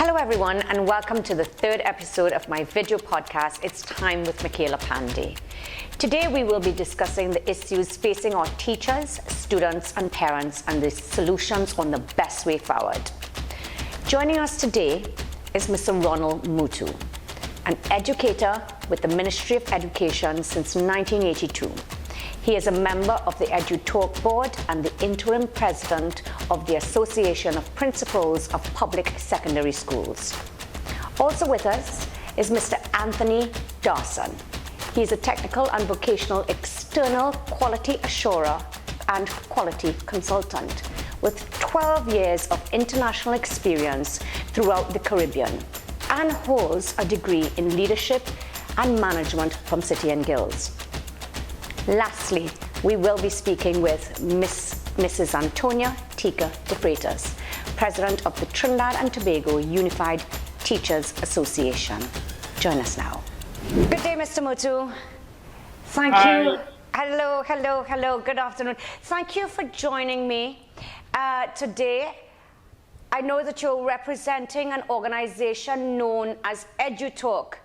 Hello everyone and welcome to the third episode of my video podcast, It's Time with Mickela Panday. Today we will be discussing the issues facing our teachers, students and parents and the solutions on the best way forward. Joining us today is Mr. Ronald Mootoo, an educator with the Ministry of Education since 1982. He is a member of the Edutalk board and the interim president of the Association of Principals of Public Secondary Schools. Also with us is Mr. Anthony Dharson. He is a technical and vocational external quality assurer and quality consultant with 12 years of international experience throughout the Caribbean and holds a degree in leadership and management from City and Guilds. Lastly, we will be speaking with Mrs. Antonia Tekah de Freitas, President of the Trinidad and Tobago Unified Teachers Association. Join us now. Good day, Mr. Mootoo. Thank you. Hello. Good afternoon. Thank you for joining me today. I know that you're representing an organization known as Edutalk.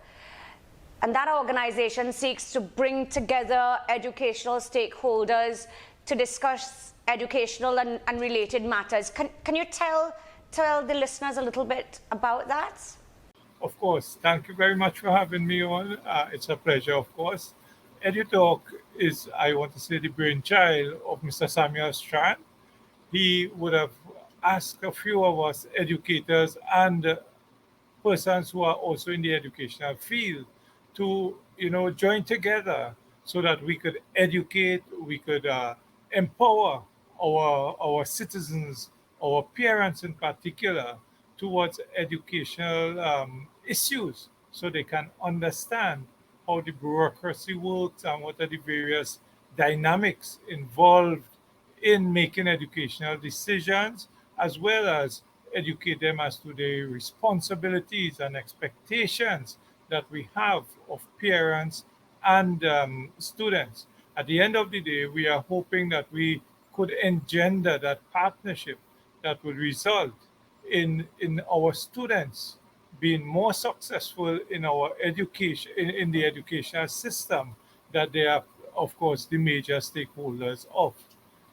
And that organization seeks to bring together educational stakeholders to discuss educational and related matters. Can you tell the listeners a little bit about that? Of course. Thank you very much for having me on. It's a pleasure, of course. Edutalk is, I want to say, the brainchild of Mr. Samuel Strand. He would have asked a few of us educators and persons who are also in the educational field to join together so that we could educate, we could empower our citizens, our parents in particular, towards educational issues so they can understand how the bureaucracy works and what are the various dynamics involved in making educational decisions, as well as educate them as to the responsibilities and expectations that we have of parents and students. At the end of the day, we are hoping that we could engender that partnership that will result in our students being more successful in our education, in the educational system that they are, of course, the major stakeholders of.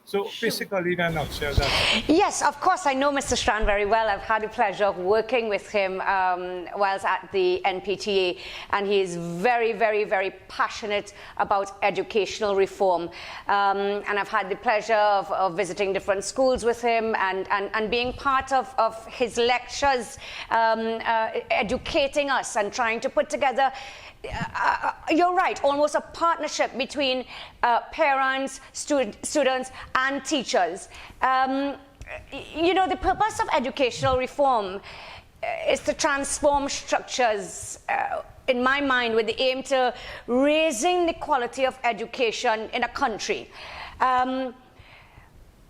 So basically, in a nutshell, that's... Yes, of course, I know Mr. Strand very well. I've had the pleasure of working with him whilst at the NPTA, and he is very, very, very passionate about educational reform. And I've had the pleasure of visiting different schools with him and being part of his lectures, educating us and trying to put together you're right, almost a partnership between parents, students, and teachers. The purpose of educational reform is to transform structures, in my mind, with the aim to raising the quality of education in a country.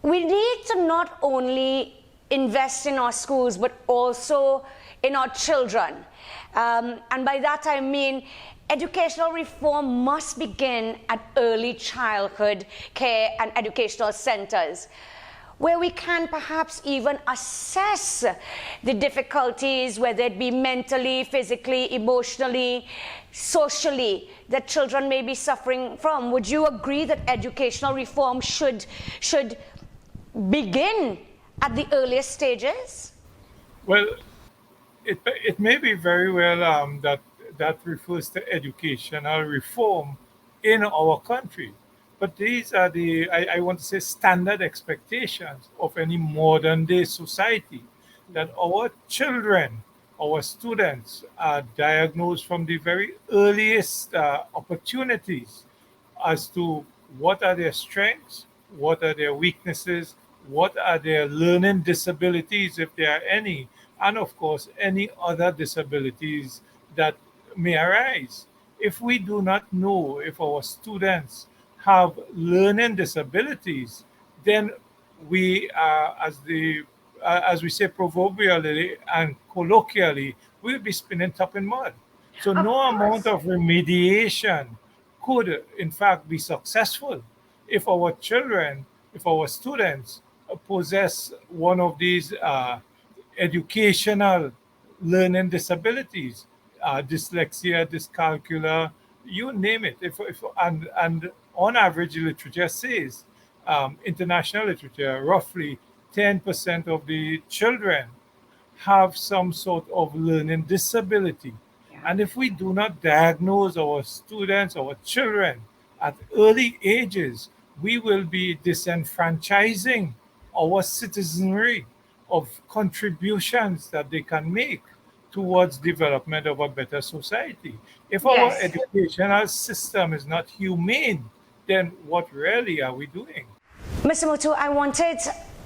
We need to not only invest in our schools, but also in our children. And by that I mean educational reform must begin at early childhood care and educational centers, where we can perhaps even assess the difficulties, whether it be mentally, physically, emotionally, socially, that children may be suffering from. Would you agree that educational reform should begin at the earliest stages? Well, it may be very well that refers to educational reform in our country. But these are I want to say, standard expectations of any modern day society, that our children, our students are diagnosed from the very earliest opportunities as to what are their strengths, what are their weaknesses, what are their learning disabilities, if there are any, and of course, any other disabilities that may arise. If we do not know if our students have learning disabilities, then we are, as we say proverbially and colloquially, we'll be spinning top in mud. So no amount of remediation could, in fact, be successful if our children, if our students possess one of these educational learning disabilities, dyslexia, dyscalculia, you name it. And on average, the literature says, international literature, roughly 10% of the children have some sort of learning disability. Yeah. And if we do not diagnose our students, our children at early ages, we will be disenfranchising our citizenry of contributions that they can make towards development of a better society. If our Yes. educational system is not humane, then what really are we doing? Mr. Mootoo, I wanted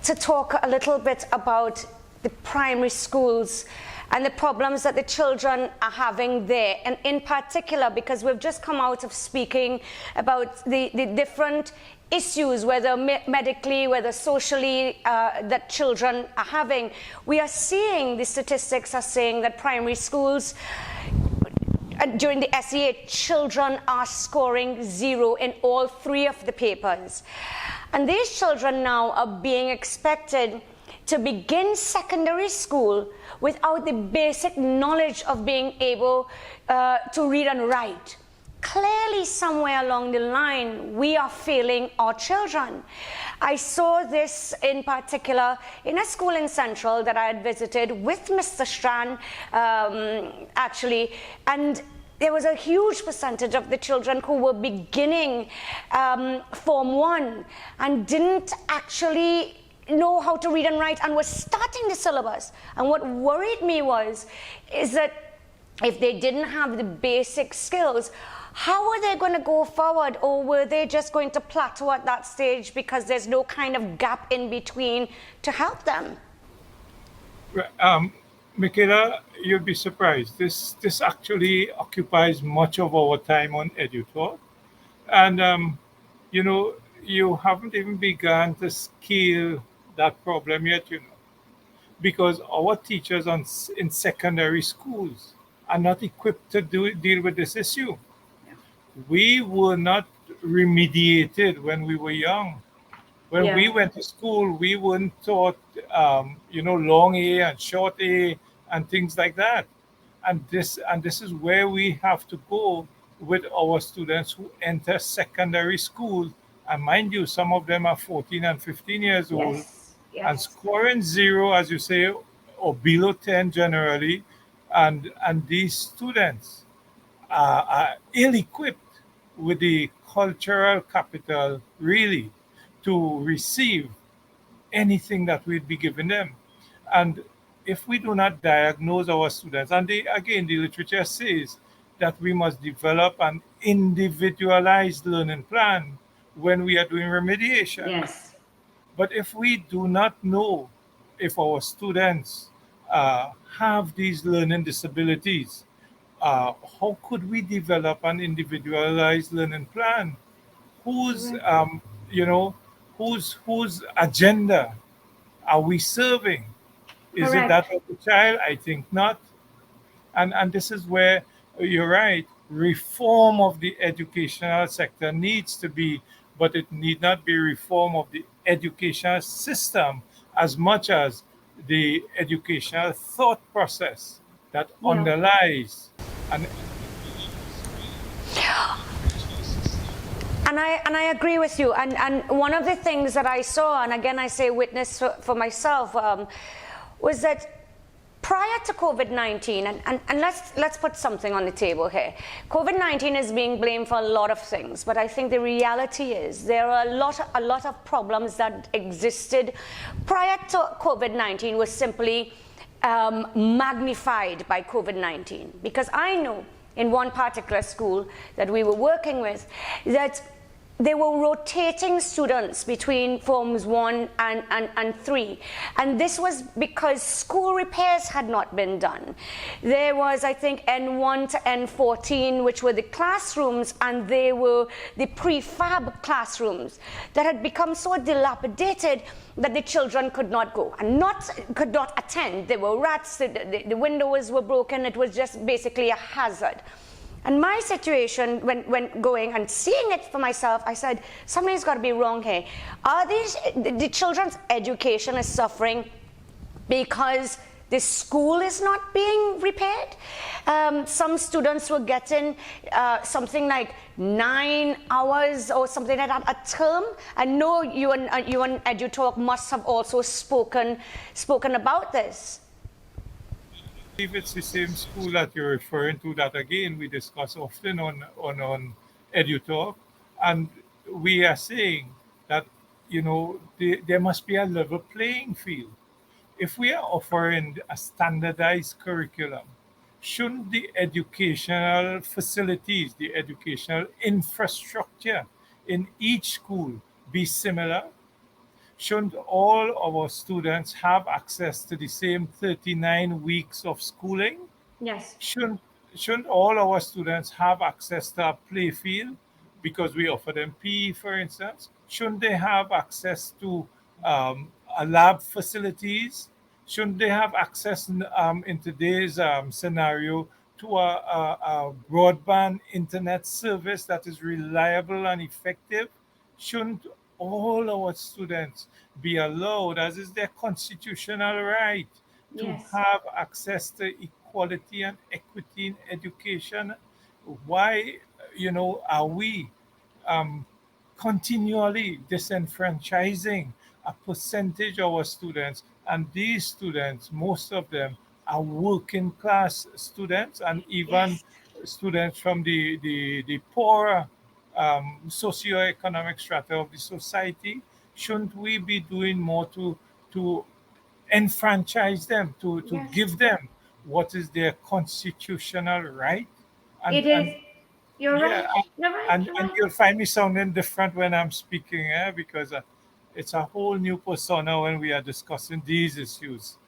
to talk a little bit about the primary schools and the problems that the children are having there, and in particular because we've just come out of speaking about the different issues, whether medically, whether socially, that children are having. We are seeing, the statistics are saying that primary schools, during the SEA, children are scoring 0 in all 3 of the papers. And these children now are being expected to begin secondary school without the basic knowledge of being able to read and write. Clearly, somewhere along the line, we are failing our children. I saw this in particular in a school in Central that I had visited with Mr. Strand, actually, and there was a huge percentage of the children who were beginning Form 1 and didn't actually know how to read and write and was starting the syllabus. And what worried me is that if they didn't have the basic skills, how are they going to go forward, or were they just going to plateau at that stage because there's no kind of gap in between to help them? Mickela, you'll be surprised. This actually occupies much of our time on Edutalk. And, you haven't even begun to scale that problem yet, because our teachers in secondary schools are not equipped to deal with this issue. We were not remediated when we were young. When we went to school, we weren't taught, long A and short A and things like that. And this is where we have to go with our students who enter secondary school. And mind you, some of them are 14 and 15 years old. Yes. And scoring 0, as you say, or below 10 generally. And these students are ill-equipped with the cultural capital, really, to receive anything that we'd be giving them. And if we do not diagnose our students, and the literature says that we must develop an individualized learning plan when we are doing remediation. Yes. But if we do not know if our students have these learning disabilities, how could we develop an individualized learning plan? Whose agenda are we serving? Is it that of the child? I think not. And this is where you're right. Reform of the educational sector needs to be, but it need not be reform of the educational system as much as the educational thought process that underlies an. And I agree with you. And one of the things that I saw, and again I say witness for myself, was that prior to COVID-19, and let's put something on the table here. COVID-19 is being blamed for a lot of things, but I think the reality is there are a lot of problems that existed prior to COVID-19 was simply magnified by COVID-19. Because I know in one particular school that we were working with that they were rotating students between forms 1 and 3. And this was because school repairs had not been done. There was, I think, N1 to N14, which were the classrooms, and they were the prefab classrooms that had become so dilapidated that the children could not go and could not attend. There were rats, the windows were broken. It was just basically a hazard. And my situation, when going and seeing it for myself, I said, something's got to be wrong here. Are the children's education is suffering because the school is not being repaired. Some students were getting something like 9 hours or something like that a term. I know you and Edutalk must have also spoken about this. If it's the same school that you're referring to, that again we discuss often on Edutalk, and we are saying that there must be a level playing field. If we are offering a standardized curriculum, shouldn't the educational facilities, the educational infrastructure in each school be similar? Shouldn't all our students have access to the same 39 weeks of schooling? Yes. Shouldn't all our students have access to a play field because we offer them PE, for instance? Shouldn't they have access to a lab facilities? Shouldn't they have access in today's scenario to a broadband internet service that is reliable and effective? Shouldn't all our students be allowed, as is their constitutional right, to Yes. have access to equality and equity in education? Why, are we continually disenfranchising a percentage of our students? And these students, most of them, are working class students, and even students from the poorer socioeconomic strata of the society. Shouldn't we be doing more to enfranchise them, to give them what is their constitutional right? It is. You're right. You're right. And you'll find me sounding different when I'm speaking, because it's a whole new persona when we are discussing these issues.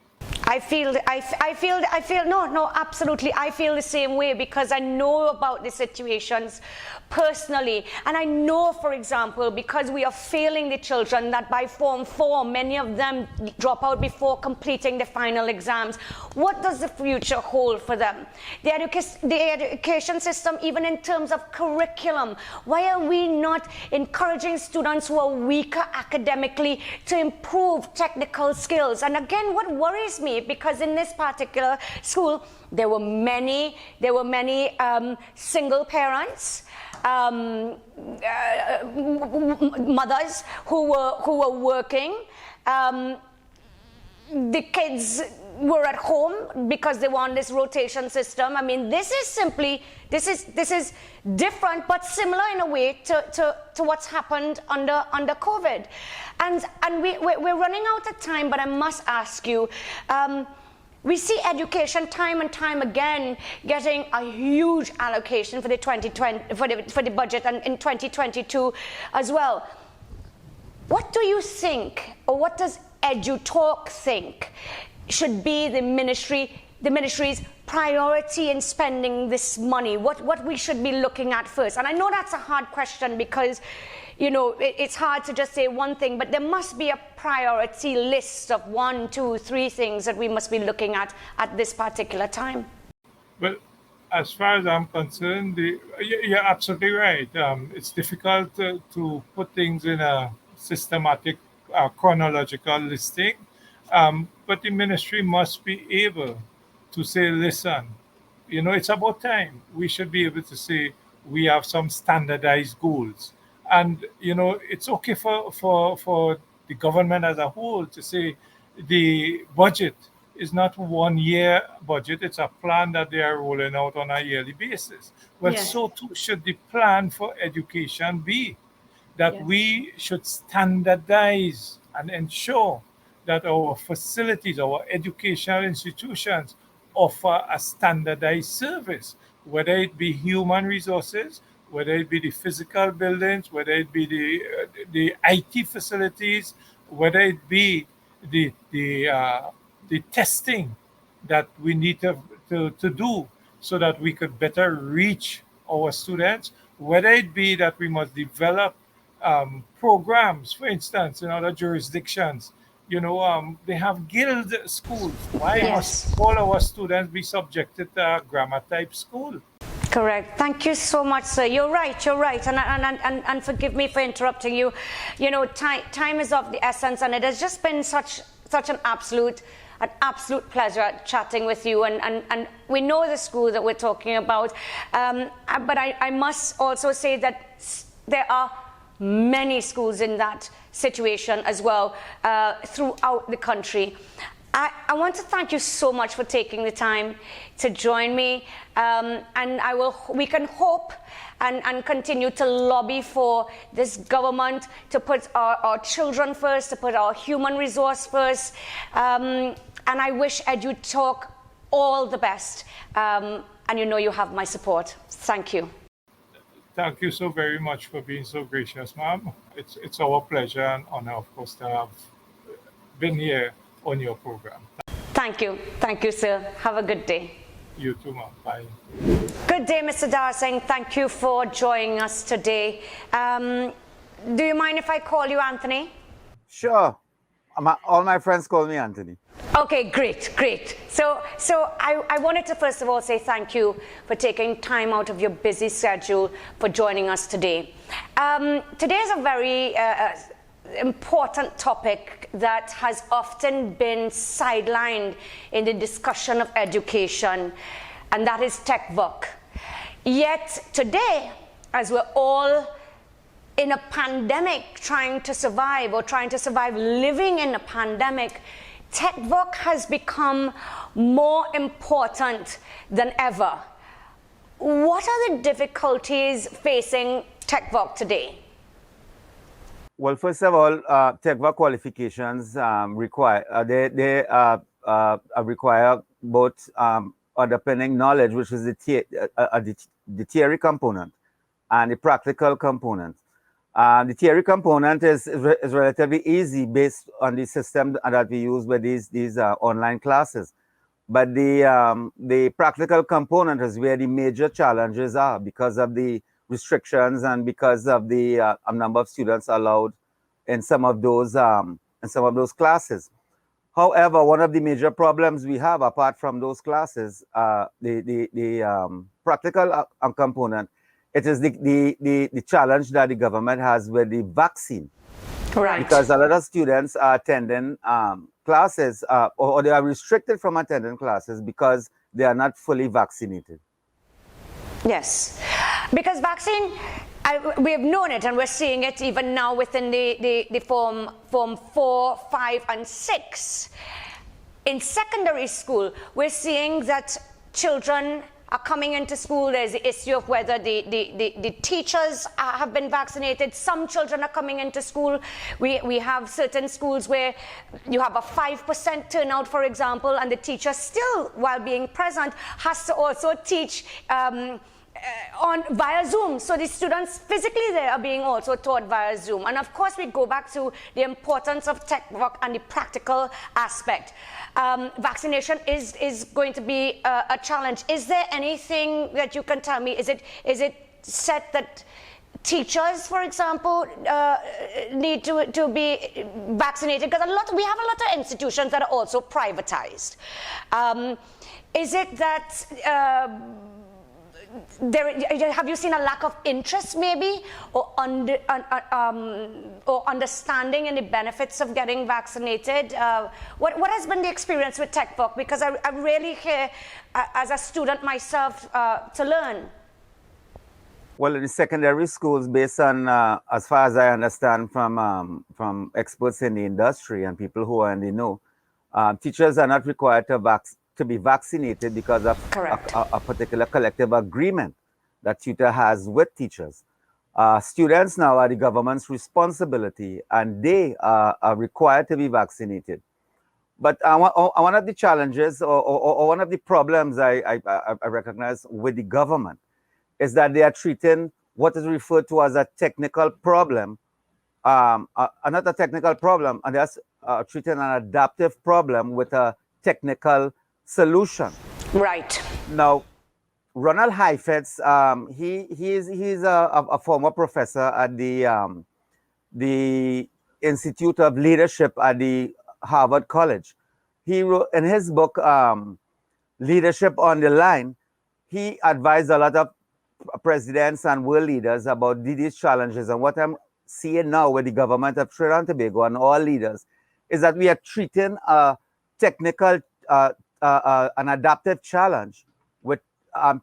I feel no, absolutely. I feel the same way because I know about the situations personally. And I know, for example, because we are failing the children, that by Form 4, many of them drop out before completing the final exams. What does the future hold for them? The education system, even in terms of curriculum, why are we not encouraging students who are weaker academically to improve technical skills? And again, what worries me, because in this particular school, there were many single parents, mothers who were working. The kids were at home because they want this rotation system. I mean, this is different, but similar in a way to what's happened under COVID. And we're running out of time, but I must ask you, we see education time and time again getting a huge allocation for the 2020 for the budget, and in 2022 as well. What do you think, or what does Edutalk think should be the ministry's priority in spending this money? What we should be looking at first? And I know that's a hard question because it's hard to just say one thing, but there must be a priority list of 1, 2, 3 things that we must be looking at this particular time. Well, as far as I'm concerned, you're absolutely right. It's difficult to put things in a systematic, chronological listing, but the ministry must be able to say, listen, it's about time. We should be able to say we have some standardized goals. And, it's okay for the government as a whole to say the budget is not 1 year budget. It's a plan that they are rolling out on a yearly basis. Well, so too should the plan for education be, that we should standardize and ensure that our facilities, our educational institutions offer a standardized service, whether it be human resources, whether it be the physical buildings, whether it be the IT facilities, whether it be the testing that we need to do so that we could better reach our students, whether it be that we must develop programs, for instance, in other jurisdictions. They have guild schools. Why must all our students be subjected to a grammar type school? Correct. Thank you so much, sir. You're right. And forgive me for interrupting you. Time is of the essence, and it has just been such an absolute an absolute pleasure chatting with you. And we know the school that we're talking about. But I must also say that there are many schools in that situation as well throughout the country. I want to thank you so much for taking the time to join me, and we can hope and continue to lobby for this government to put our children first, to put our human resource first, and I wish Edutalk all the best, and you know you have my support. Thank you. Thank you so very much for being so gracious, ma'am. It's our pleasure and honor, of course, to have been here on your program. Thank you, sir. Have a good day. You too, ma'am. Bye. Good day, Mr. Dharson. Thank you for joining us today. Do you mind if I call you Anthony? Sure. All my friends call me Anthony. Okay, great. So I wanted to first of all say thank you for taking time out of your busy schedule for joining us today. Today is a very important topic that has often been sidelined in the discussion of education, and that is TechVoc. Yet today, as we're all in a pandemic trying to survive living in a pandemic, TechVoc has become more important than ever. What are the difficulties facing TechVoc today? Well, first of all, TechVoc qualifications require require both underpinning knowledge, which is the theory component, and the practical component. The theory component is relatively easy based on the system that we use with these online classes. But the practical component is where the major challenges are because of the restrictions and because of the number of students allowed in some of those classes. However, one of the major problems we have, apart from those classes, the practical component, it is the challenge that the government has with the vaccine. Right. Because a lot of students are attending classes or they are restricted from attending classes because they are not fully vaccinated. Yes, because vaccine, we have known it, and we're seeing it even now within the form 4, 5, and 6. In secondary school, we're seeing that children are coming into school. There's the issue of whether the teachers have been vaccinated. Some children are coming into school. We have certain schools where you have a 5% turnout, for example, and the teacher still, while being present, has to also teach via Zoom. So the students physically there are being also taught via Zoom. And of course, we go back to the importance of TechVoc and the practical aspect. Vaccination is going to be a challenge. Is there anything that you can tell me? Is it set that teachers, for example, need to be vaccinated? Because we have a lot of institutions that are also privatized. Is it that have you seen a lack of interest maybe, or understanding in the benefits of getting vaccinated? What has been the experience with TechVoc? Because I'm really here as a student myself to learn. Well, in the secondary schools, based on, as far as I understand from experts in the industry and people who are in the know, teachers are not required to be vaccinated because of a particular collective agreement that TTUTA has with teachers. Students now are the government's responsibility, and they are required to be vaccinated. But one of the challenges or one of the problems I recognize with the government is that they are treating what is referred to as a technical problem, not a technical problem, and they're treating an adaptive problem with a technical solution. Right. Now, Ronald Heifetz, he's a former professor at the Institute of Leadership at the Harvard College. He wrote in his book, Leadership on the Line, he advised a lot of presidents and world leaders about these challenges. And what I'm seeing now with the government of Trinidad and Tobago and all leaders is that we are treating a technical, an adaptive challenge with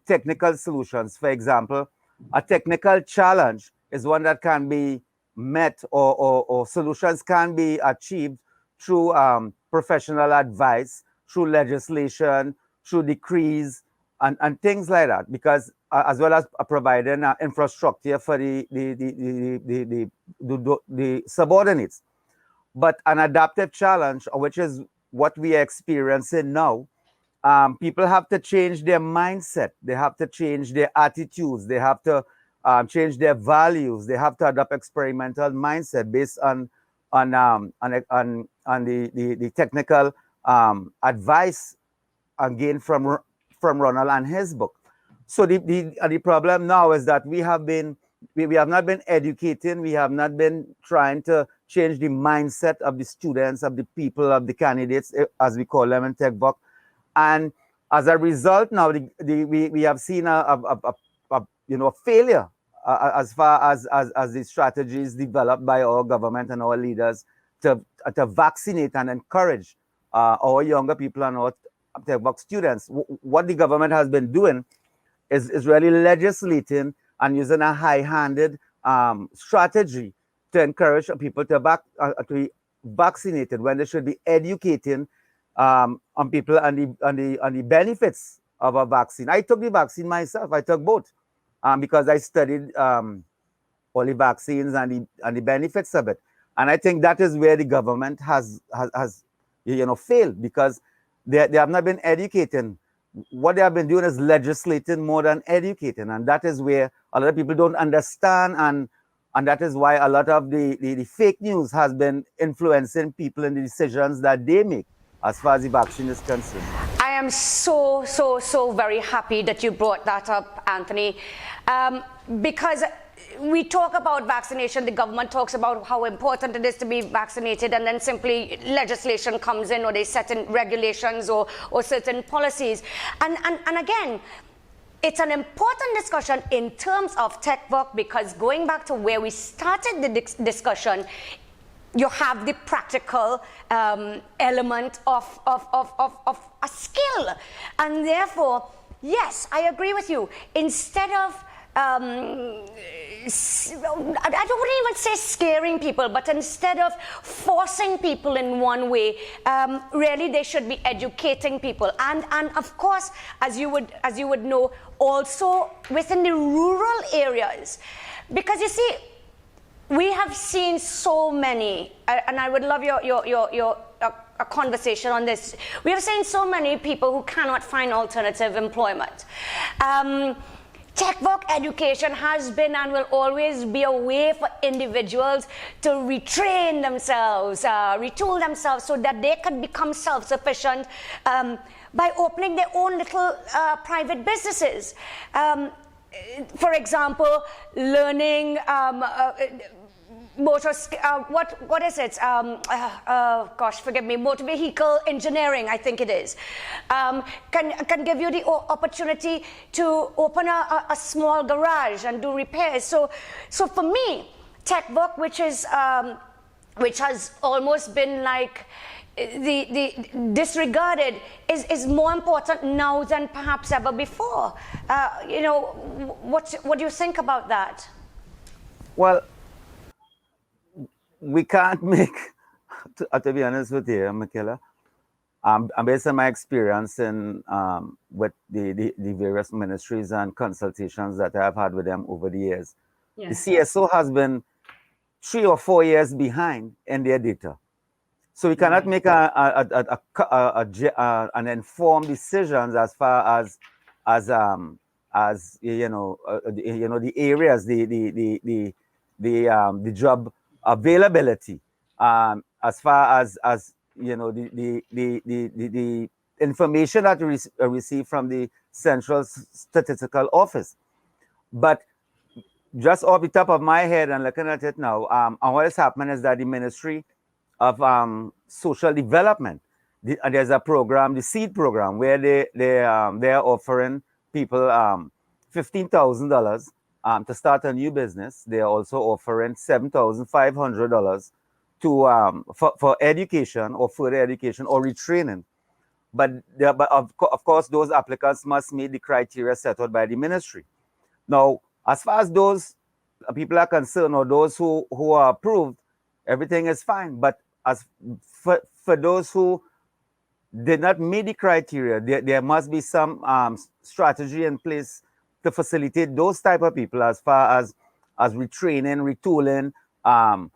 technical solutions. For example, a technical challenge is one that can be met or solutions can be achieved through professional advice, through legislation, through decrees, and things like that, because as well as providing infrastructure for the subordinates. But an adaptive challenge, which is what we are experiencing now, people have to change their mindset. They have to change their attitudes. They have to change their values. They have to adopt experimental mindset based on the technical advice again from Ronald and his book. So the problem now is that we have not been educating. We have not been trying to change the mindset of the students, of the people, of the candidates, as we call them in TechVoc. And as a result, now we have seen a failure as far as the strategies developed by our government and our leaders to vaccinate and encourage our younger people and our TechVoc students. What the government has been doing is really legislating and using a high-handed strategy to encourage people to be vaccinated when they should be educating on people and the benefits of a vaccine. I took the vaccine myself. I took both because I studied all the vaccines and the benefits of it. And I think that is where the government has failed, because they have not been educating. What they have been doing is legislating more than educating, and that is where a lot of people don't understand, and that is why a lot of the fake news has been influencing people in the decisions that they make as far as the vaccine is concerned. I am so very happy that you brought that up, Anthony, because we talk about vaccination, the government talks about how important it is to be vaccinated, and then simply legislation comes in, or they set in regulations or certain policies. And again, it's an important discussion in terms of TechVoc, because going back to where we started the discussion, you have the practical element of a skill. And therefore, yes, I agree with you. Instead of I don't even say scaring people, but instead of forcing people in one way, really they should be educating people. And of course, as you would know, also within the rural areas, because you see, we have seen so many, and I would love your conversation on this. We have seen so many people who cannot find alternative employment. TechVoc education has been and will always be a way for individuals to retrain themselves, retool themselves so that they can become self-sufficient by opening their own little private businesses. For example, learning motor, what is it? Gosh, forgive me. Motor vehicle engineering, I think it is. Can give you the opportunity to open a small garage and do repairs. So for me, TechVoc, which has almost been like the disregarded, is more important now than perhaps ever before. What do you think about that? Well, we can't make, to be honest with you, Mickela, based on my experience in with the various ministries and consultations that I've had with them over the years, yes, the CSO has been 3 or 4 years behind in their data. So we cannot make an informed decisions as far as the areas, the job availability, as far as the information that we receive from the Central Statistical Office. But just off the top of my head and looking at it now, and what is happening is that the Ministry of Social Development, there's a program, the SEED program, where they are offering people $15,000 to start a new business. They are also offering $7,500 to for education or further education or retraining but of course, those applicants must meet the criteria set out by the ministry. Now, as far as those people are concerned, or those who are approved, everything is fine. But as for those who did not meet the criteria, there must be some strategy in place to facilitate those type of people as far as retraining, retooling,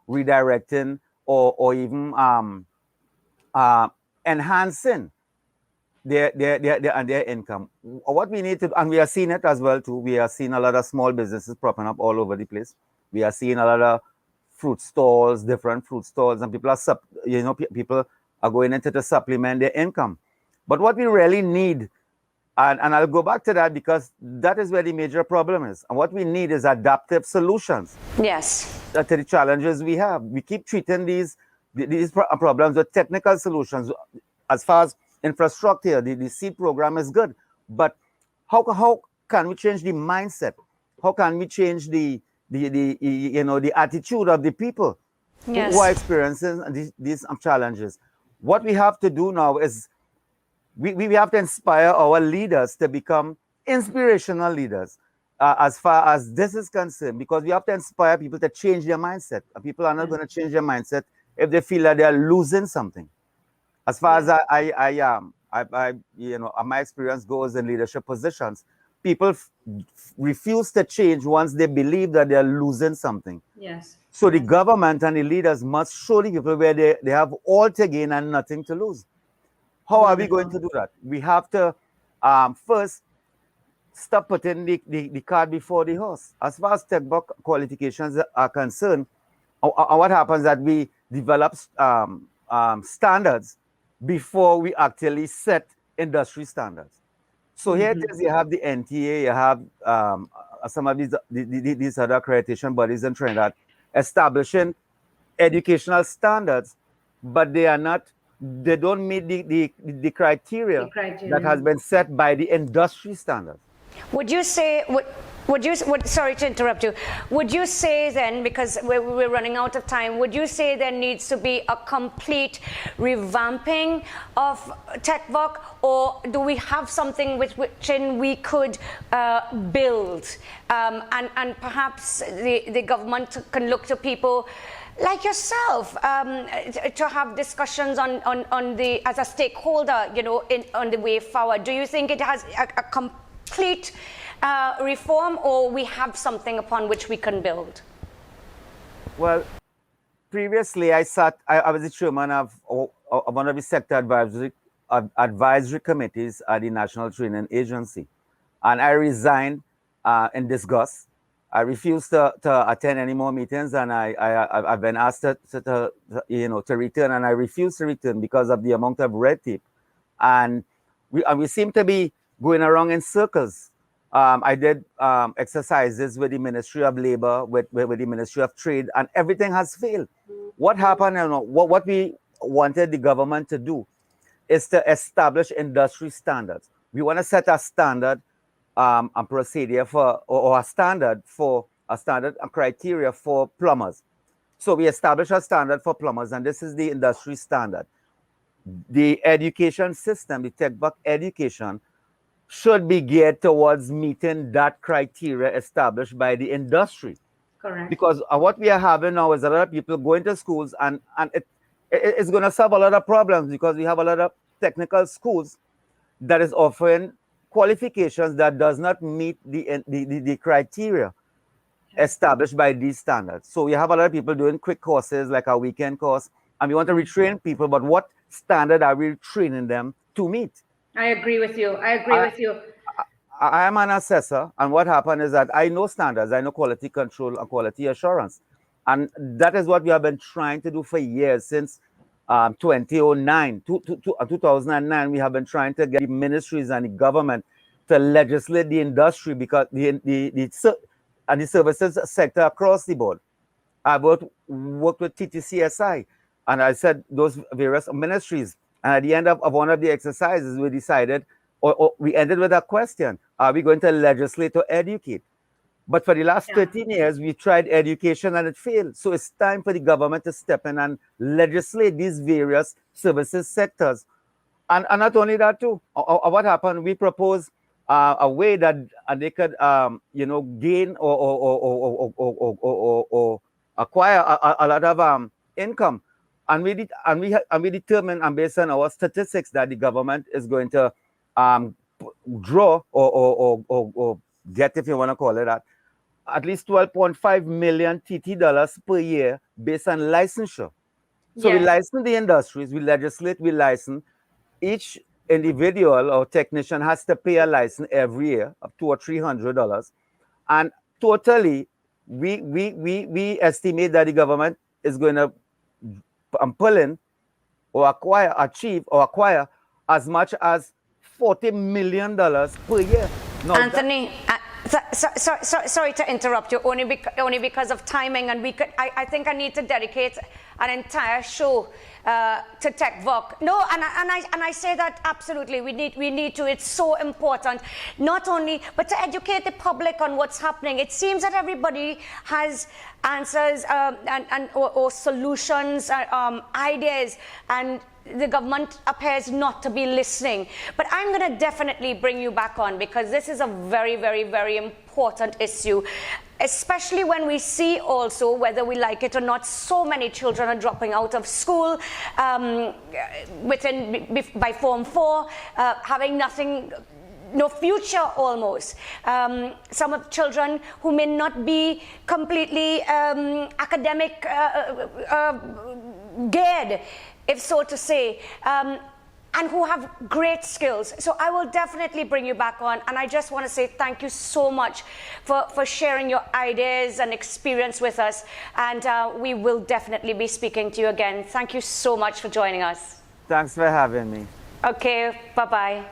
redirecting, or even enhancing their income. What we need to, and we are seeing it as well too. We are seeing a lot of small businesses popping up all over the place. We are seeing a lot of fruit stalls, different fruit stalls, and people are people are going into to supplement their income. But what we really need, and I'll go back to that because that is where the major problem is. And what we need is adaptive solutions. Yes. To the challenges we have. We keep treating these problems with technical solutions. As far as infrastructure, the seed program is good. But how can we change the mindset? How can we change the attitude of the people who are experiencing these challenges? What we have to do now is we have to inspire our leaders to become inspirational leaders as far as this is concerned, because we have to inspire people to change their mindset. People are not going to change their mindset if they feel that they are losing something. As far as my experience goes in leadership positions, people refuse to change once they believe that they are losing something. Yes. So the government and the leaders must show the people where they have all to gain and nothing to lose. How are we going to do that? We have to first stop putting the cart before the horse. As far as TechBuck qualifications are concerned, what happens is that we develop standards before we actually set industry standards. So here it is, you have the NTA, you have some of these other accreditation bodies in Trinidad establishing educational standards, but they don't meet the criteria that has been set by the industry standards. Would you say, sorry to interrupt you, would you say then, because we're running out of time, would you say there needs to be a complete revamping of TechVoc, or do we have something which we could build, and perhaps the government can look to people like yourself to have discussions on the, as a stakeholder, on the way forward? Do you think it has a complete reform, or we have something upon which we can build? Well, previously I was the chairman of one of the sector advisory committees at the National Training Agency, and I resigned in disgust. I refused to attend any more meetings, and I've been asked to return, and I refused to return because of the amount of red tape, and we seem to be going around in circles. I did exercises with the Ministry of Labor, with the Ministry of Trade, and everything has failed. What happened, what we wanted the government to do is to establish industry standards. We want to set a standard, a procedure or a standard criteria for plumbers. So we establish a standard for plumbers, and this is the industry standard. The education system, the TechBuck education, should be geared towards meeting that criteria established by the industry. Correct. Because what we are having now is a lot of people going to schools, and it's going to solve a lot of problems, because we have a lot of technical schools that is offering qualifications that does not meet the criteria established by these standards. So we have a lot of people doing quick courses, like a weekend course, and we want to retrain people, but what standard are we training them to meet? I agree with you. I am an assessor, and what happened is that I know standards, I know quality control and quality assurance. And that is what we have been trying to do for years, since 2009. 2009, we have been trying to get the ministries and the government to legislate the industry, because the services sector across the board. I worked with TTCSI, and I said those various ministries. And at the end of one of the exercises, we decided, or we ended with a question: are we going to legislate or educate? But for the last 13 years, we tried education and it failed. So it's time for the government to step in and legislate these various services sectors And not only that too, what happened, we proposed a way that they could, gain or acquire a lot of income. And we determined, and based on our statistics, that the government is going to draw or get, if you want to call it that, at least 12.5 million TT dollars per year based on licensure. So we license the industries, we legislate, we license. Each individual or technician has to pay a license every year of $200 or $300, and totally, we estimate that the government is going to pull in or acquire as much as $40 million per year. Now, Anthony, sorry to interrupt you, only because of timing, and I think I need to dedicate an entire show to Tech Voc. No, and I say that absolutely. We need to. It's so important, not only but to educate the public on what's happening. It seems that everybody has answers or solutions, ideas, and the government appears not to be listening. But I'm going to definitely bring you back on, because this is a very, very, very important issue, especially when we see also, whether we like it or not, so many children are dropping out of school by Form 4, having no future almost. Some of children who may not be completely academic geared, if so to say, and who have great skills. So I will definitely bring you back on, and I just want to say thank you so much for sharing your ideas and experience with us, and we will definitely be speaking to you again. Thank you so much for joining us. Thanks for having me. Okay, bye-bye.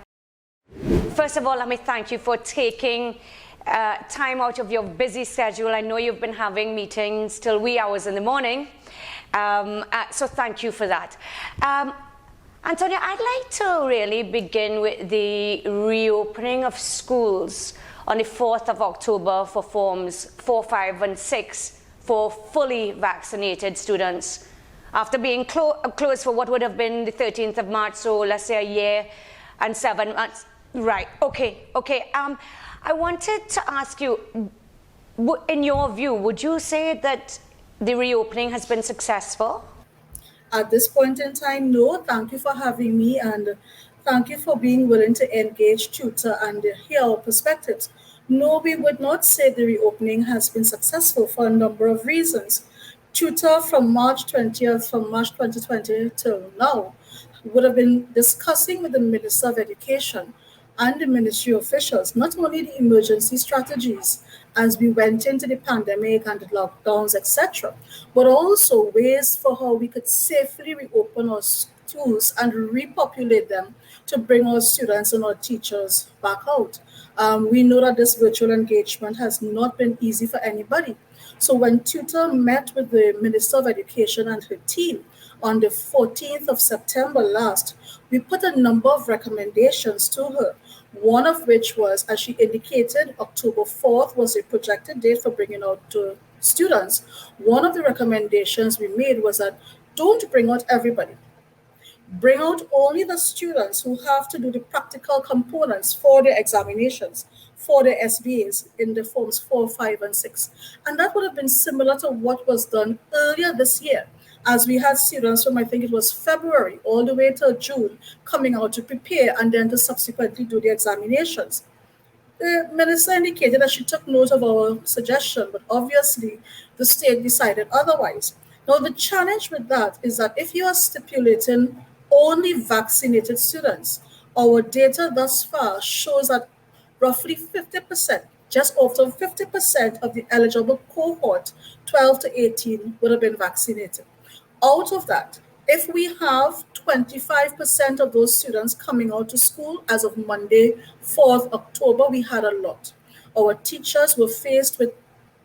First of all, let me thank you for taking time out of your busy schedule. I know you've been having meetings till wee hours in the morning. So thank you for that. Antonia, I'd like to really begin with the reopening of schools on the 4th of October for Forms 4, 5, and 6 for fully vaccinated students, after being closed for what would have been the 13th of March, so let's say a year and 7 months. Right, okay. I wanted to ask you, in your view, would you say that the reopening has been successful? At this point in time, no. Thank you for having me, and thank you for being willing to engage TTUTA and hear our perspectives. No, we would not say the reopening has been successful for a number of reasons. TTUTA from March 2020 till now would have been discussing with the Minister of Education and the ministry officials not only the emergency strategies as we went into the pandemic and the lockdowns, etc., but also ways for how we could safely reopen our schools and repopulate them to bring our students and our teachers back out. We know that this virtual engagement has not been easy for anybody. So when TTUTA met with the Minister of Education and her team on the 14th of September last, we put a number of recommendations to her, one of which was, as she indicated, October 4th was a projected date for bringing out students. One of the recommendations we made was that don't bring out everybody. Bring out only the students who have to do the practical components for the examinations, for the SBAs in the Forms 4, 5, and 6. And that would have been similar to what was done earlier this year, as we had students from, I think it was February all the way to June, coming out to prepare and then to subsequently do the examinations. The minister indicated that she took note of our suggestion, but obviously the state decided otherwise. Now, the challenge with that is that if you are stipulating only vaccinated students, our data thus far shows that roughly 50%, just over 50% of the eligible cohort, 12 to 18, would have been vaccinated. Out of that, if we have 25% of those students coming out to school as of Monday, 4th October, we had a lot. Our teachers were faced with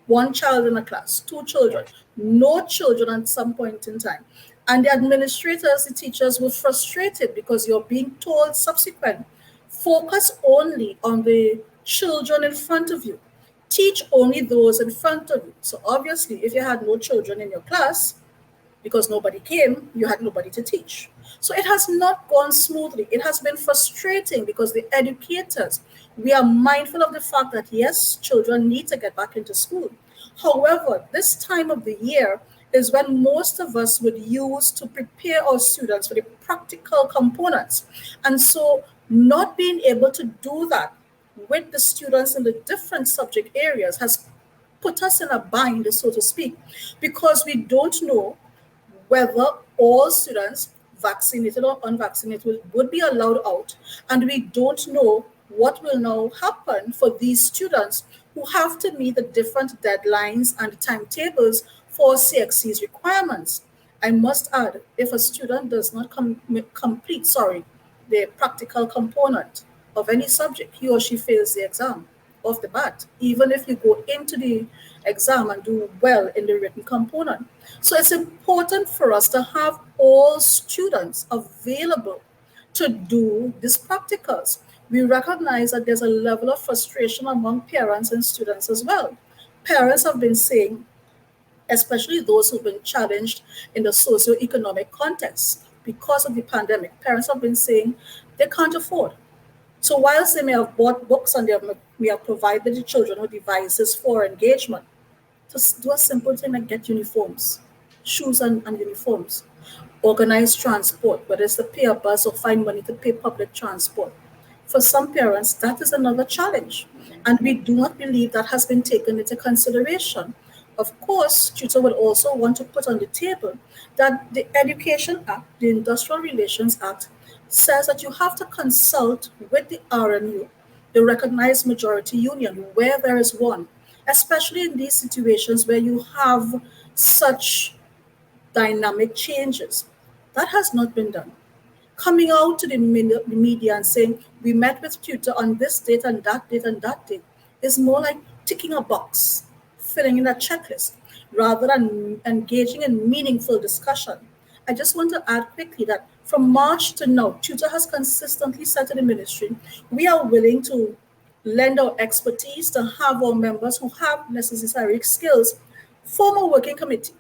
one child in a class, 2 children, no children at some point in time. And the administrators, the teachers were frustrated because you're being told subsequent, focus only on the children in front of you. Teach only those in front of you. So obviously, if you had no children in your class, because nobody came, you had nobody to teach. So it has not gone smoothly. It has been frustrating because the educators, we are mindful of the fact that yes, children need to get back into school. However, this time of the year is when most of us would use to prepare our students for the practical components. And so not being able to do that with the students in the different subject areas has put us in a bind, so to speak, because we don't know whether all students, vaccinated or unvaccinated, would be allowed out. And we don't know what will now happen for these students who have to meet the different deadlines and timetables for CXC's requirements. I must add, if a student does not complete, the practical component of any subject, he or she fails the exam off the bat, even if you go into the exam and do well in the written component. So it's important for us to have all students available to do these practicals. We recognize that there's a level of frustration among parents and students as well. Parents have been saying, especially those who've been challenged in the socio-economic context because of the pandemic, parents have been saying they can't afford. So whilst they may have bought books and we have provided the children with devices for engagement, just do a simple thing like get uniforms, shoes and uniforms, organize transport, whether it's to pay a bus or find money to pay public transport. For some parents, that is another challenge. And we do not believe that has been taken into consideration. Of course, TTUTA would also want to put on the table that the Education Act, the Industrial Relations Act, says that you have to consult with the RMU, the recognized majority union, where there is one, especially in these situations where you have such dynamic changes. That has not been done. Coming out to the media and saying, we met with TTUTA on this date and that date and that date, is more like ticking a box, filling in a checklist, rather than engaging in meaningful discussion. I just want to add quickly that from March to now, TTUTA has consistently said to the ministry, we are willing to lend our expertise to have our members who have necessary skills form a working committee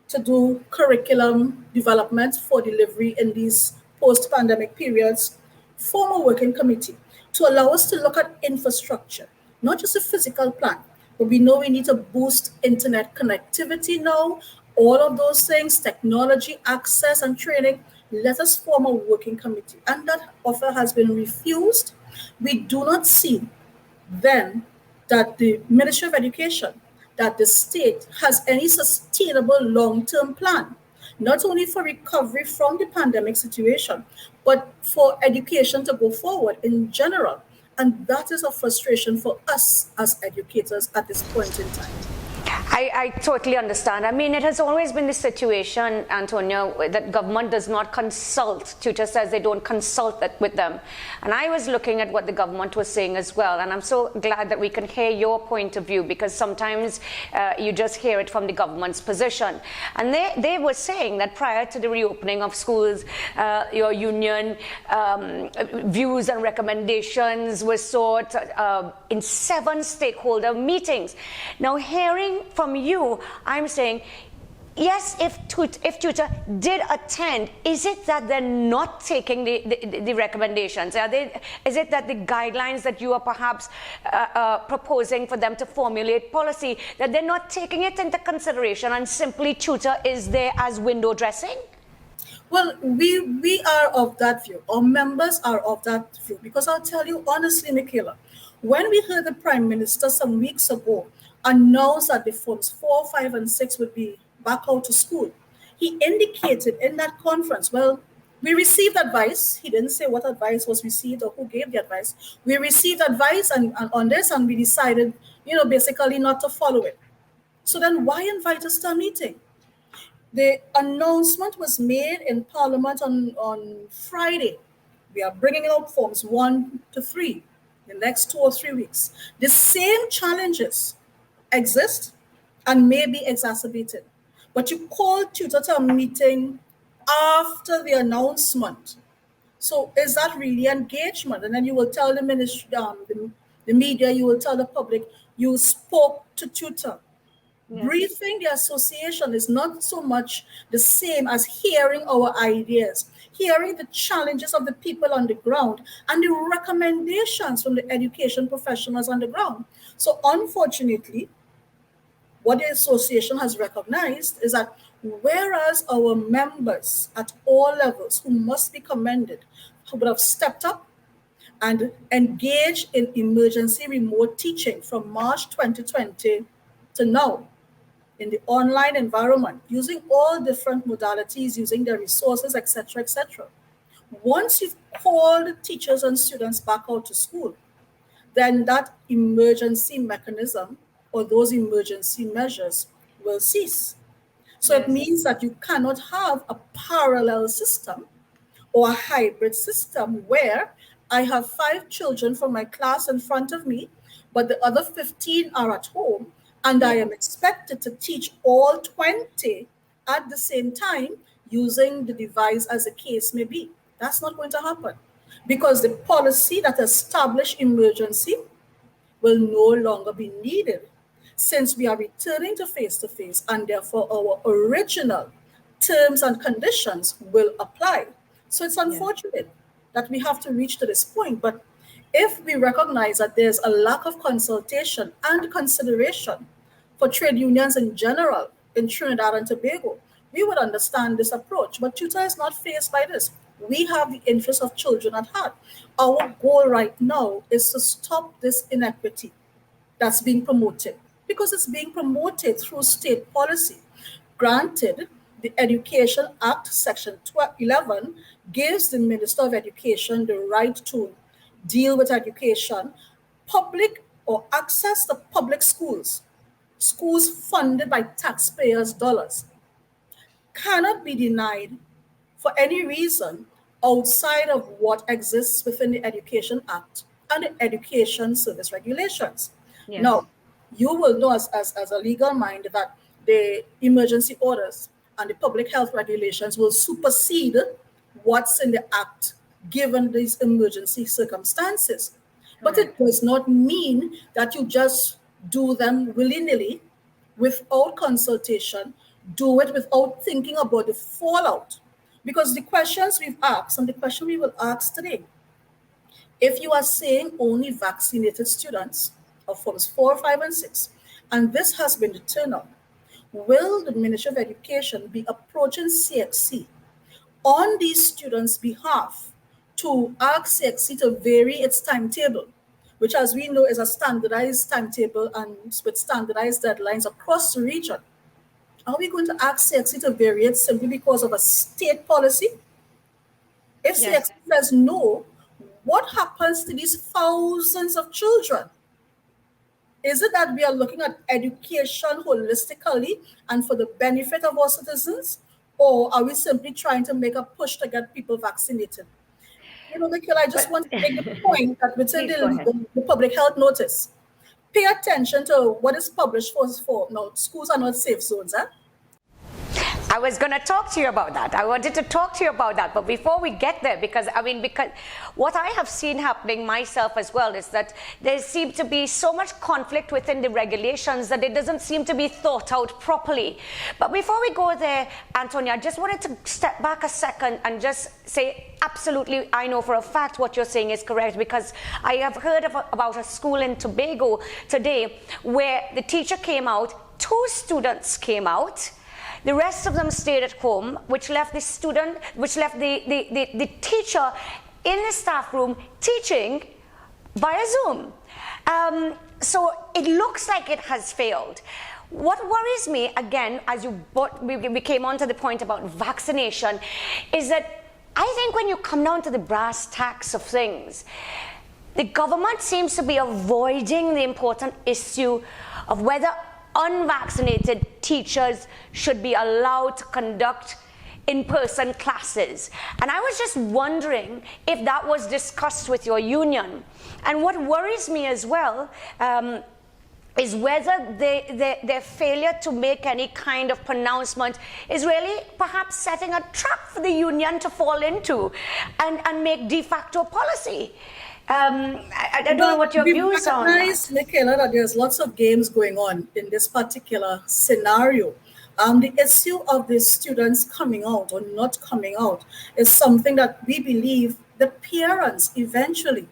to do curriculum development for delivery in these post-pandemic periods, form a working committee to allow us to look at infrastructure, not just a physical plan, but we know we need to boost internet connectivity now, all of those things, technology, access, and training. Let us form a working committee. And that offer has been refused. We do not see then that the Ministry of Education, that the state has any sustainable long-term plan, not only for recovery from the pandemic situation, but for education to go forward in general. And that is a frustration for us as educators at this point in time. I totally understand. I mean, it has always been the situation, Antonia, that government does not consult. TTUTA says they don't consult with them. And I was looking at what the government was saying as well. And I'm so glad that we can hear your point of view, because sometimes you just hear it from the government's position. And they were saying that prior to the reopening of schools, your union views and recommendations were sought in 7 stakeholder meetings. Now, hearing from you, I'm saying, yes, if TTUTA did attend, is it that they're not taking the recommendations? Is it that the guidelines that you are perhaps proposing for them to formulate policy, that they're not taking it into consideration and simply TTUTA is there as window dressing? Well, we are of that view. Our members are of that view. Because I'll tell you honestly, Mickela, when we heard the Prime Minister some weeks ago announced that the forms 4, 5, and 6 would be back out to school, he indicated in that conference, well, we received advice. He didn't say what advice was received or who gave the advice. We received advice and on this, and we decided, basically not to follow it. So then why invite us to a meeting? The announcement was made in Parliament on Friday. We are bringing out forms 1 to 3 the next 2 or 3 weeks. The same challenges exist and may be exacerbated. But you call TTUTA to a meeting after the announcement. So is that really engagement? And then you will tell the ministry, the media, you will tell the public, you spoke to TTUTA. Briefing the association is not so much the same as hearing our ideas, hearing the challenges of the people on the ground, and the recommendations from the education professionals on the ground. So unfortunately, what the association has recognized is that whereas our members at all levels, who must be commended, who would have stepped up and engaged in emergency remote teaching from March 2020 to now, in the online environment, using all different modalities, using their resources, etc., etc. Once you've called teachers and students back out to school, then that emergency mechanism or those emergency measures will cease. So it means that you cannot have a parallel system or a hybrid system where I have 5 children from my class in front of me, but the other 15 are at home, and I am expected to teach all 20 at the same time using the device as the case may be. That's not going to happen, because the policy that established emergency will no longer be needed, since we are returning to face-to-face, and therefore our original terms and conditions will apply. So it's unfortunate that we have to reach to this point, but if we recognize that there's a lack of consultation and consideration for trade unions in general in Trinidad and Tobago, we would understand this approach. But TTUTA is not faced by this. We have the interests of children at heart. Our goal right now is to stop this inequity that's being promoted, because it's being promoted through state policy. Granted, the Education Act, Section 11, gives the Minister of Education the right to deal with education, public or access to public schools, schools funded by taxpayers' dollars, cannot be denied for any reason outside of what exists within the Education Act and the Education Service Regulations. Now, you will know as a legal mind that the emergency orders and the public health regulations will supersede what's in the Act given these emergency circumstances. But it does not mean that you just do them willy-nilly without consultation, do it without thinking about the fallout. Because the questions we've asked and the question we will ask today, if you are saying only vaccinated students of forms 4, 5, and 6, and this has been the turn-up, will the Ministry of Education be approaching CXC on these students' behalf to ask CXC to vary its timetable, which, as we know, is a standardized timetable and with standardized deadlines across the region? Are we going to ask CXC to vary it simply because of a state policy? If CXC says no, what happens to these thousands of children? Is it that we are looking at education holistically and for the benefit of our citizens? Or are we simply trying to make a push to get people vaccinated? You know, Mickela, I just want to make the point that within the public health notice, pay attention to what is published for. Now, schools are not safe zones, eh? I was going to talk to you about that. I wanted to talk to you about that. But before we get there, because what I have seen happening myself as well is that there seems to be so much conflict within the regulations that it doesn't seem to be thought out properly. But before we go there, Antonia, I just wanted to step back a second and just say, absolutely, I know for a fact what you're saying is correct, because I have heard about a school in Tobago today where the teacher came out, 2 students came out, the rest of them stayed at home, which left the teacher in the staff room teaching via Zoom. So it looks like it has failed. What worries me, again, as we came on to the point about vaccination, is that I think when you come down to the brass tacks of things, the government seems to be avoiding the important issue of whether unvaccinated teachers should be allowed to conduct in-person classes. And I was just wondering if that was discussed with your union. And what worries me as well is whether their failure to make any kind of pronouncement is really perhaps setting a trap for the union to fall into and make de facto policy. I don't know what your views are on that. We recognize, Mickela, that there's lots of games going on in this particular scenario. The issue of the students coming out or not coming out is something that we believe the parents eventually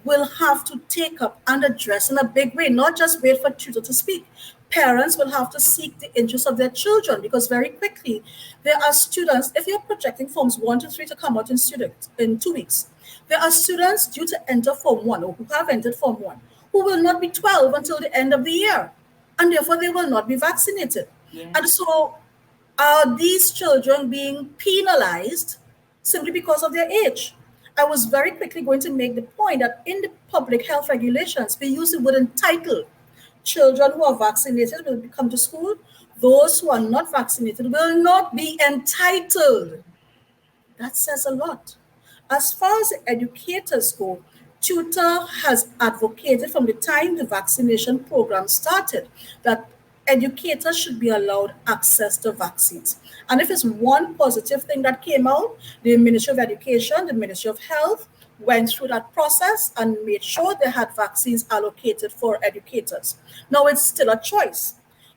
will have to take up and address in a big way, not just wait for tutor to speak. Parents will have to seek the interests of their children, because very quickly there are students, if you're projecting forms 1 to 3 to come out in 2 weeks, there are students due to enter Form 1 or who have entered Form 1 who will not be 12 until the end of the year, and therefore they will not be vaccinated. Yeah. And so are these children being penalized simply because of their age? I was very quickly going to make the point that in the public health regulations, we use the word entitled. Children who are vaccinated will come to school. Those who are not vaccinated will not be entitled. That says a lot. As far as the educators go, TTUTA has advocated from the time the vaccination program started that educators should be allowed access to vaccines. And if it's one positive thing that came out, the Ministry of Education, the Ministry of Health went through that process and made sure they had vaccines allocated for educators. Now it's still a choice.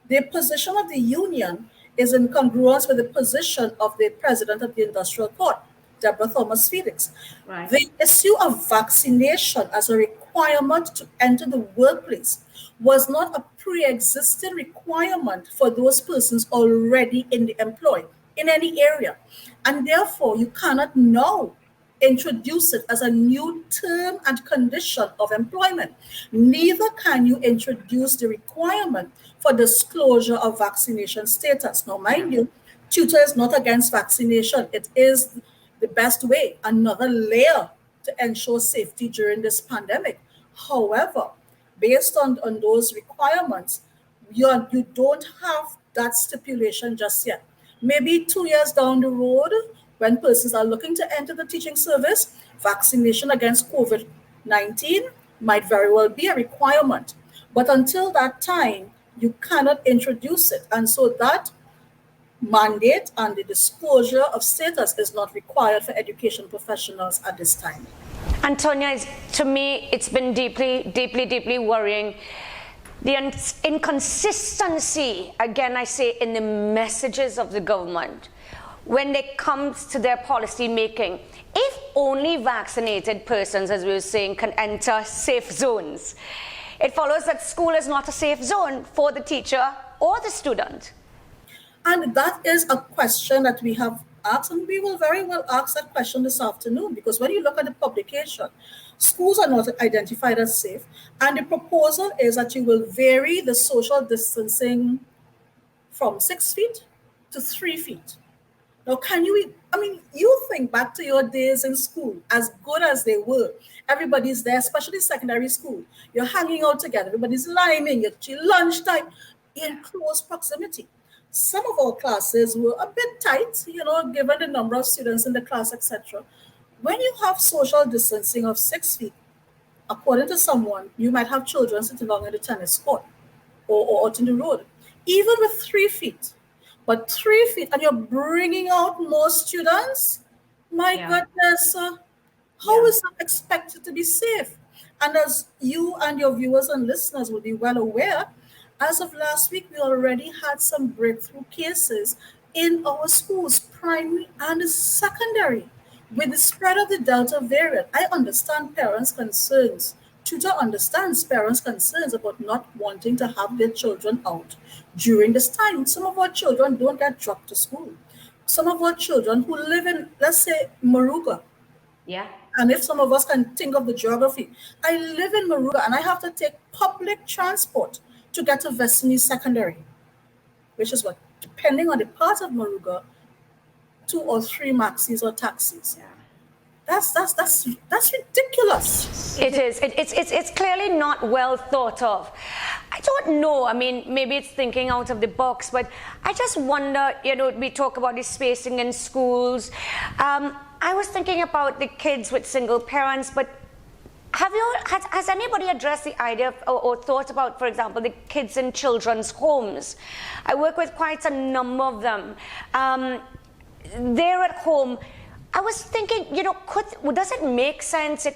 The position of the union is in congruence with the position of the president of the Industrial Court, Deborah Thomas Felix. Right. The issue of vaccination as a requirement to enter the workplace was not a pre-existing requirement for those persons already in the employ in any area. And therefore, you cannot now introduce it as a new term and condition of employment. Neither can you introduce the requirement for disclosure of vaccination status. Now, mind you, TTUTA is not against vaccination. It is the best way, another layer to ensure safety during this pandemic. However, based on those requirements, you don't have that stipulation just yet. Maybe 2 years down the road, when persons are looking to enter the teaching service, vaccination against COVID-19 might very well be a requirement. But until that time, you cannot introduce it. And so that mandate and the disclosure of status is not required for education professionals at this time. Antonia, to me, it's been deeply worrying. The inconsistency, again, I say, in the messages of the government when it comes to their policy making. If only vaccinated persons, as we were saying, can enter safe zones, it follows that school is not a safe zone for the teacher or the student. And that is a question that we have asked, and we will very well ask that question this afternoon, because when you look at the publication, schools are not identified as safe, and the proposal is that you will vary the social distancing from 6 feet to 3 feet. Now, you think back to your days in school, as good as they were. Everybody's there, especially secondary school. You're hanging out together. Everybody's liming at lunchtime in close proximity. Some of our classes were a bit tight, given the number of students in the class, etc. When you have social distancing of 6 feet, according to someone, you might have children sitting along in the tennis court or out in the road, even with 3 feet. But 3 feet, and you're bringing out more students? My goodness, how is that expected to be safe? And as you and your viewers and listeners will be well aware, as of last week, we already had some breakthrough cases in our schools, primary and secondary. With the spread of the Delta variant, I understand parents' concerns. TTUTA understands parents' concerns about not wanting to have their children out during this time. Some of our children don't get dropped to school. Some of our children who live in, let's say, Moruga. Yeah. And if some of us can think of the geography, I live in Moruga and I have to take public transport to get to Vestini Secondary, which is what, depending on the part of Moruga, 2 or 3 maxis or taxis. Yeah. That's ridiculous. It is. It's clearly not well thought of. I don't know. Maybe it's thinking out of the box, but I just wonder, we talk about the spacing in schools. I was thinking about the kids with single parents, but Has anybody addressed the idea of, or thought about, for example, the kids in children's homes? I work with quite a number of them. They're at home. I was thinking, does it make sense?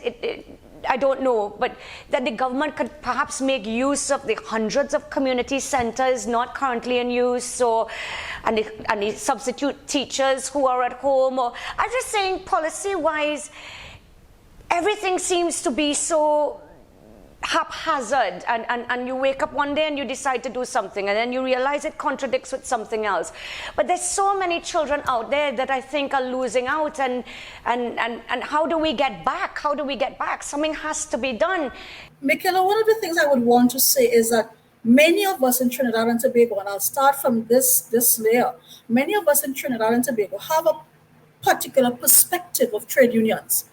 I don't know, but that the government could perhaps make use of the hundreds of community centers not currently in use, and the substitute teachers who are at home. Or I'm just saying, policy-wise, everything seems to be so haphazard, and you wake up one day and you decide to do something, and then you realize it contradicts with something else. But there's so many children out there that I think are losing out, and how do we get back? How do we get back? Something has to be done. Mickela, one of the things I would want to say is that many of us in Trinidad and Tobago, and I'll start from this layer, many of us in Trinidad and Tobago have a particular perspective of trade unions.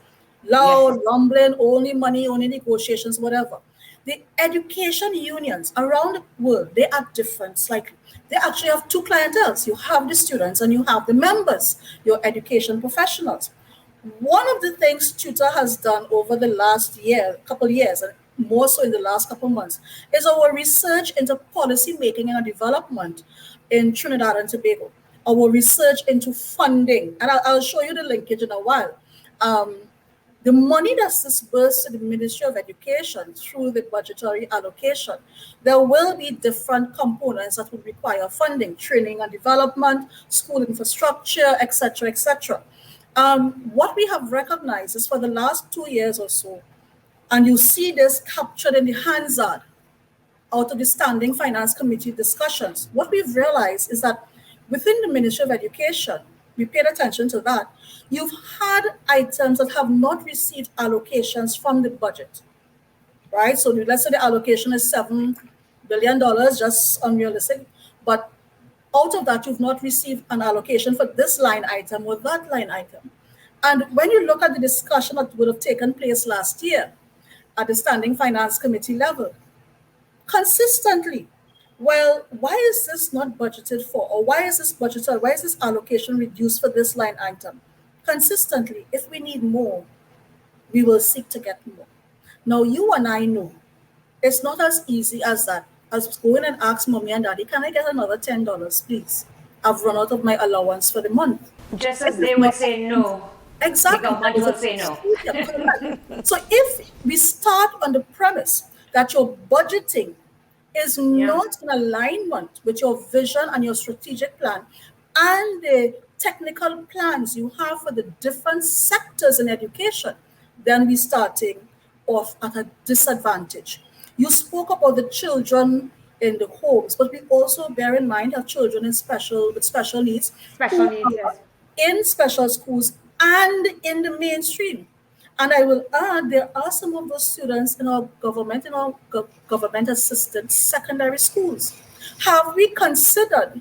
Loud, rumbling, only money, only negotiations, whatever. The education unions around the world, they are different slightly. They actually have two clienteles. You have the students and you have the members, your education professionals. One of the things TTUTA has done over the last couple of years, and more so in the last couple of months, is our research into policy making and development in Trinidad and Tobago. Our research into funding, and I'll show you the linkage in a while. The money that's disbursed to the Ministry of Education through the budgetary allocation, there will be different components that would require funding, training and development, school infrastructure, etc., etc. What we have recognized is for the last 2 years or so, and you see this captured in the Hansard out of the Standing Finance Committee discussions, what we've realized is that within the Ministry of Education, we paid attention to that. You've had items that have not received allocations from the budget, right? So let's say the allocation is $7 billion, just unrealistic. But out of that, you've not received an allocation for this line item or that line item. And when you look at the discussion that would have taken place last year at the Standing Finance Committee level, consistently, well, why is this not budgeted for? Or why is this budgeted? Why is this allocation reduced for this line item? Consistently, if we need more, we will seek to get more. Now, you and I know it's not as easy as that, as going and ask mommy and daddy, can I get another $10, please? I've run out of my allowance for the month. Just as they would say no. Exactly. The government will say no. So if we start on the premise that your budgeting is not in alignment with your vision and your strategic plan and the technical plans you have for the different sectors in education, then we're starting off at a disadvantage. You spoke about the children in the homes, but we also bear in mind have children with special needs, in special schools and in the mainstream. And I will add, there are some of those students in our government-assisted secondary schools. Have we considered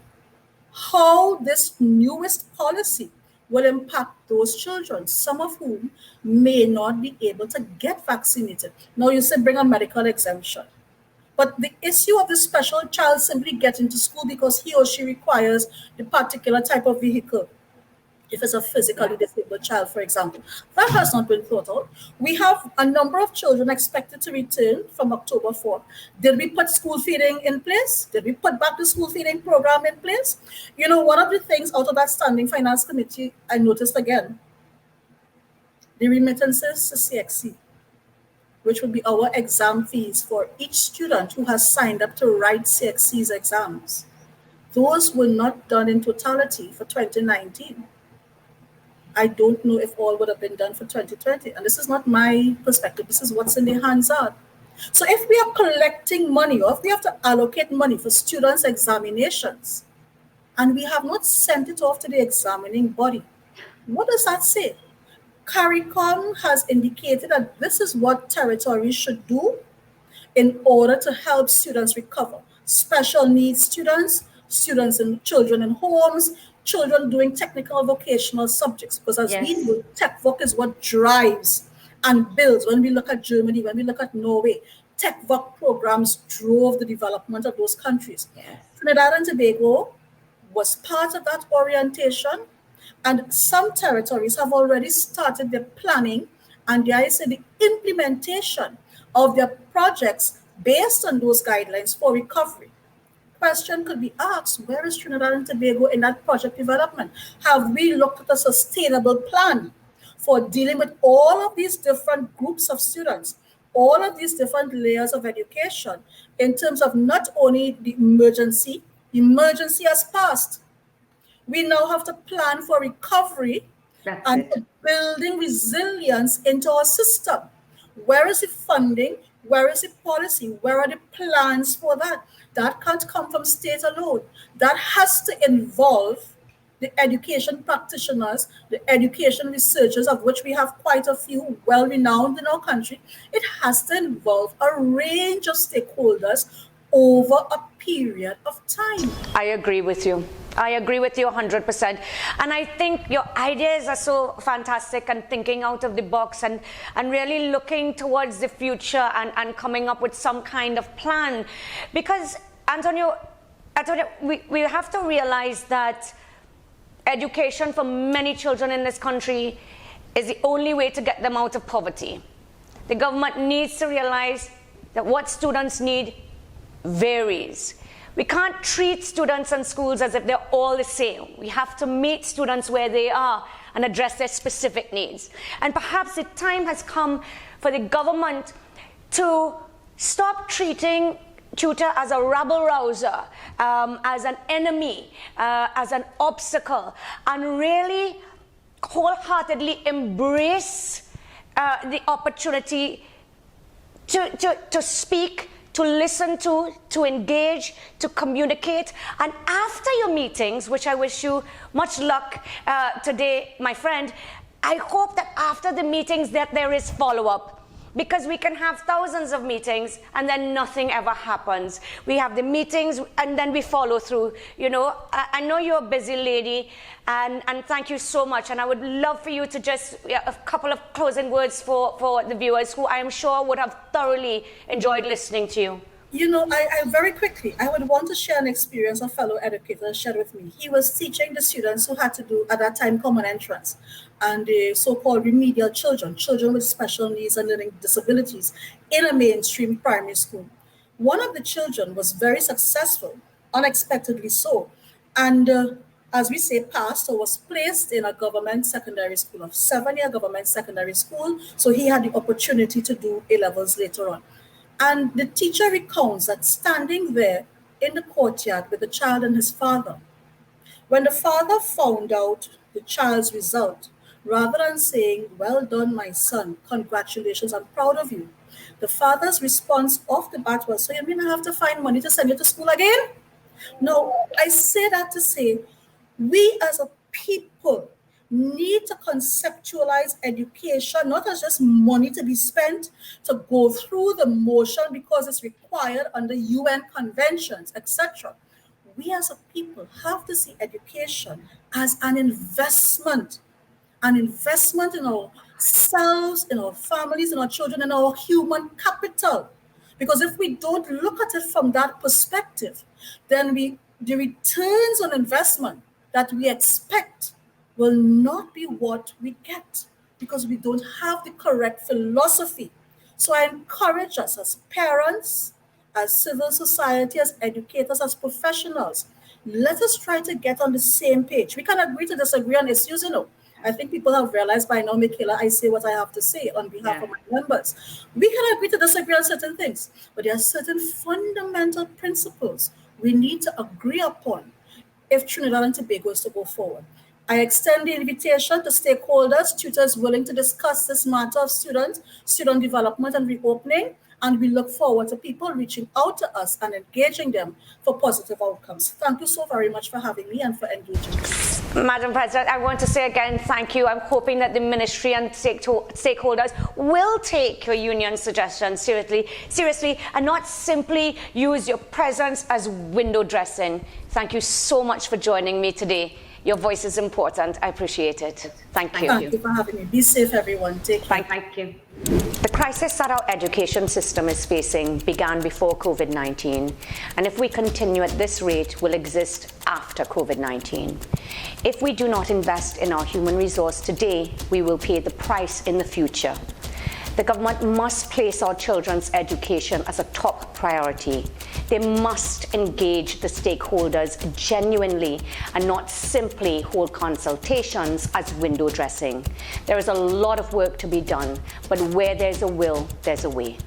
how this newest policy will impact those children, some of whom may not be able to get vaccinated? Now, you said bring a medical exemption. But the issue of the special child simply getting to school because he or she requires the particular type of vehicle, if it's a physically disabled child, for example, that has not been thought out. We have a number of children expected to return from October 4th. Did we put school feeding in place? Did we put back the school feeding program in place? You know, one of the things out of that Standing Finance Committee, I noticed again, the remittances to CXC, which would be our exam fees for each student who has signed up to write CXC's exams. Those were not done in totality for 2019. I don't know if all would have been done for 2020. And this is not my perspective. This is what's in the Hansard. So if we are collecting money, or if we have to allocate money for students' examinations, and we have not sent it off to the examining body, what does that say? CARICOM has indicated that this is what territories should do in order to help students recover. Special needs students, students and children in homes, children doing technical vocational subjects, because as we know, TechVoc is what drives and builds. When we look at Germany, when we look at Norway, TechVoc programs drove the development of those countries. Trinidad and Tobago was part of that orientation, and some territories have already started their planning and dare I say the implementation of their projects based on those guidelines for recovery. Question could be asked, where is Trinidad and Tobago in that project development? Have we looked at a sustainable plan for dealing with all of these different groups of students, all of these different layers of education, in terms of not only the emergency has passed. We now have to plan for recovery and for building resilience into our system. Where is the funding? Where is the policy? Where are the plans for that? That can't come from state alone. That has to involve the education practitioners, the education researchers, of which we have quite a few well-renowned in our country. It has to involve a range of stakeholders over a period of time. I agree with you. I agree with you 100%. And I think your ideas are so fantastic, and thinking out of the box and really looking towards the future and coming up with some kind of plan. Because, Antonia, we have to realize that education for many children in this country is the only way to get them out of poverty. The government needs to realize that what students need varies. We can't treat students and schools as if they're all the same. We have to meet students where they are and address their specific needs. And perhaps the time has come for the government to stop treating TTUTA as a rabble-rouser, as an enemy, as an obstacle, and really wholeheartedly embrace the opportunity to speak, to listen to engage, to communicate. And after your meetings, which I wish you much luck today, my friend, I hope that after the meetings that there is follow-up, because we can have thousands of meetings and then nothing ever happens. We have the meetings and then we follow through. You know, I know you're a busy lady, and thank you so much. And I would love for you to just, a couple of closing words for the viewers who I am sure would have thoroughly enjoyed listening to you. You know, I very quickly, I would want to share an experience a fellow educator shared with me. He was teaching the students who had to do, at that time, common entrance, and the so-called remedial children with special needs and learning disabilities in a mainstream primary school. One of the children was very successful, unexpectedly so, and as we say, passed or was placed in a government secondary school, of 7-year government secondary school, so he had the opportunity to do A-levels later on. And the teacher recounts that standing there in the courtyard with the child and his father, when the father found out the child's result, rather than saying, "Well done, my son, congratulations, I'm proud of you," the father's response off the bat was, "So you mean I have to find money to send you to school again?" Now, I say that to say, we as a people need to conceptualize education not as just money to be spent to go through the motion because it's required under UN conventions, etc. We as a people have to see education as an investment in ourselves, in our families, in our children, in our human capital. Because if we don't look at it from that perspective, then the returns on investment that we expect will not be what we get, because we don't have the correct philosophy. So I encourage us as parents, as civil society, as educators, as professionals, let us try to get on the same page. We can agree to disagree on issues, you know. I think people have realized by now, Mickela, I say what I have to say on behalf of my members. We can agree to disagree on certain things, but there are certain fundamental principles we need to agree upon if Trinidad and Tobago is to go forward. I extend the invitation to stakeholders, tutors willing to discuss this matter of student development and reopening, and we look forward to people reaching out to us and engaging them for positive outcomes. Thank you so very much for having me and for engaging me. Madam President, I want to say again, thank you. I'm hoping that the ministry and stakeholders will take your union suggestions seriously, and not simply use your presence as window dressing. Thank you so much for joining me today Your voice is important. I appreciate it. Thank you. Thank you for having me. Be safe, everyone. Take care. Thank you. The crisis that our education system is facing began before COVID-19, and if we continue at this rate, will exist after COVID-19. If we do not invest in our human resource today, we will pay the price in the future. The government must place our children's education as a top priority. They must engage the stakeholders genuinely and not simply hold consultations as window dressing. There is a lot of work to be done, but where there's a will, there's a way.